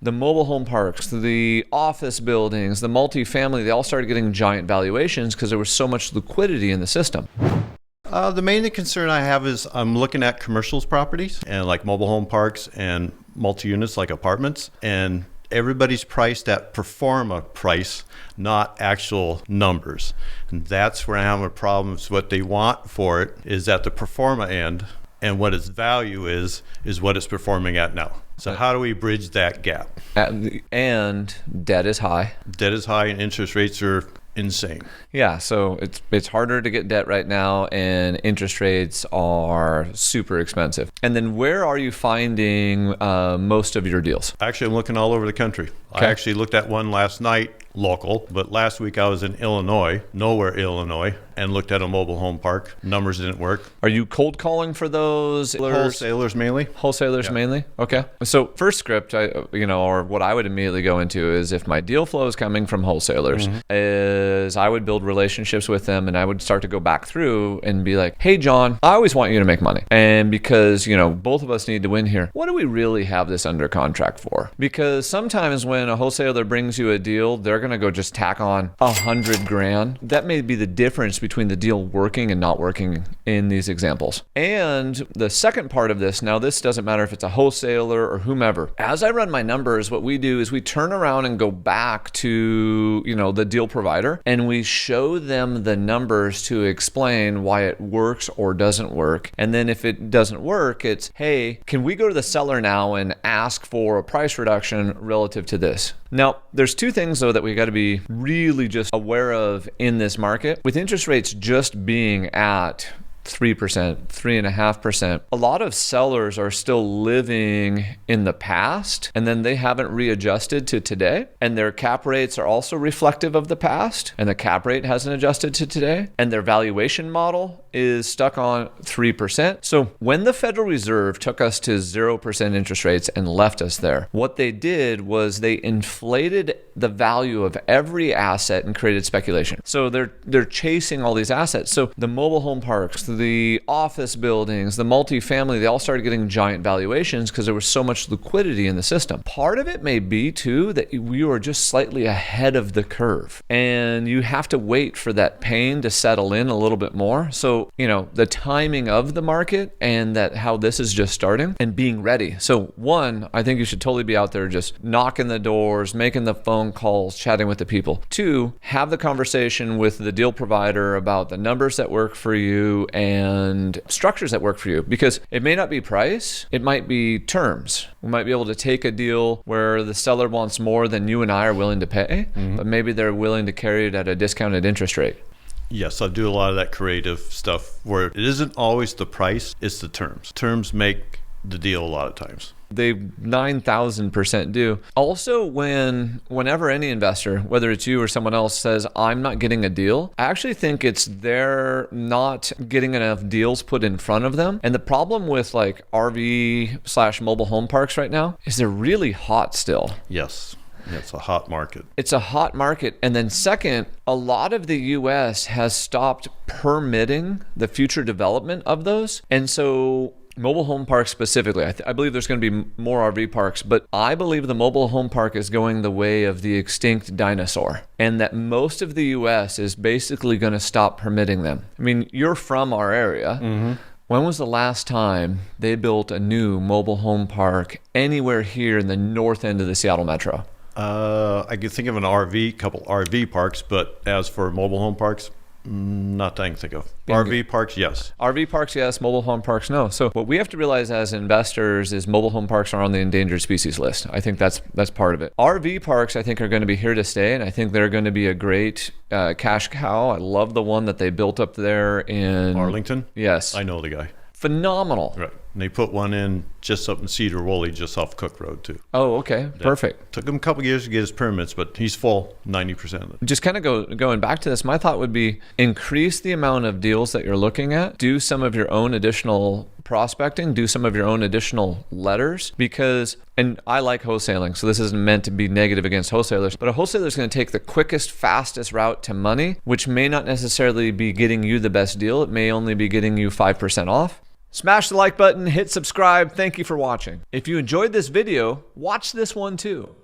the mobile home parks, the office buildings, the multifamily, they all started getting giant valuations because there was so much liquidity in the system. The main concern I have is I'm looking at commercials properties and like mobile home parks and multi-units like apartments, and everybody's priced at pro forma price, not actual numbers. And that's where I have a problem. Is what they want for it is at the pro forma end, and what its value is what it's performing at now. So how do we bridge that gap? And debt is high. Debt is high and interest rates are insane. Yeah, so it's harder to get debt right now, and interest rates are super expensive. And then where are you finding most of your deals? Actually, I'm looking all over the country. Okay. I actually looked at one last night, local, but last week I was in Illinois, Illinois, and looked at a mobile home park. Numbers didn't work. Are you cold calling for those? Wholesalers mainly. Wholesalers mainly? Okay. So first script, or what I would immediately go into is if my deal flow is coming from wholesalers, is I would build relationships with them, and I would start to go back through and be like, hey, John, I always want you to make money. And because, both of us need to win here, what do we really have this under contract for? Because sometimes when a wholesaler brings you a deal, they're going to go just tack on $100,000. That may be the difference between the deal working and not working in these examples. And the second part of this, now this doesn't matter if it's a wholesaler or whomever. As I run my numbers, what we do is we turn around and go back to, the deal provider, and we show them the numbers to explain why it works or doesn't work. And then if it doesn't work, it's, hey, can we go to the seller now and ask for a price reduction relative to this? Now, there's two things, though, that we got to be really just aware of in this market. With interest rates just being at 3%, 3.5%. A lot of sellers are still living in the past, and then they haven't readjusted to today. And their cap rates are also reflective of the past, and the cap rate hasn't adjusted to today. And their valuation model is stuck on 3%. So when the Federal Reserve took us to 0% interest rates and left us there, what they did was they inflated the value of every asset and created speculation. So they're chasing all these assets. So the mobile home parks, the office buildings, the multifamily, they all started getting giant valuations because there was so much liquidity in the system. Part of it may be too that you are just slightly ahead of the curve, and you have to wait for that pain to settle in a little bit more. So, the timing of the market and that how this is just starting and being ready. So one, I think you should totally be out there just knocking the doors, making the phone calls, chatting with the people. Two, have the conversation with the deal provider about the numbers that work for you and structures that work for you, because it may not be price, it might be terms. We might be able to take a deal where the seller wants more than you and I are willing to pay, but maybe they're willing to carry it at a discounted interest rate. Yes, I do a lot of that creative stuff where it isn't always the price, it's the terms. Terms make the deal a lot of times. They 9,000% do. Also, whenever any investor, whether it's you or someone else, says, I'm not getting a deal, I actually think it's they're not getting enough deals put in front of them. And the problem with like RV/mobile home parks right now is they're really hot still. Yes. It's a hot market. It's a hot market. And then second, a lot of the U.S. has stopped permitting the future development of those. And so mobile home parks specifically, I believe there's going to be more RV parks, but I believe the mobile home park is going the way of the extinct dinosaur, and that most of the U.S. is basically going to stop permitting them. I mean, you're from our area. When was the last time they built a new mobile home park anywhere here in the north end of the Seattle metro? I could think of couple RV parks, but as for mobile home parks, not that I can think of. RV parks, yes. RV parks, yes. Mobile home parks, no. So what we have to realize as investors is mobile home parks are on the endangered species list. I think that's part of it. RV parks, I think, are going to be here to stay, and I think they're going to be a great cash cow. I love the one that they built up there in Arlington. Yes. I know the guy. Phenomenal. Right. And they put one in just up in Cedar Woolley, just off Cook Road, too. Oh, okay. Perfect. Took him a couple years to get his permits, but he's full 90% of it. Just kind of going back to this, my thought would be increase the amount of deals that you're looking at. Do some of your own additional prospecting. Do some of your own additional letters, because, and I like wholesaling, so this isn't meant to be negative against wholesalers, but a wholesaler is going to take the quickest, fastest route to money, which may not necessarily be getting you the best deal. It may only be getting you 5% off. Smash the like button, hit subscribe. Thank you for watching. If you enjoyed this video, watch this one too.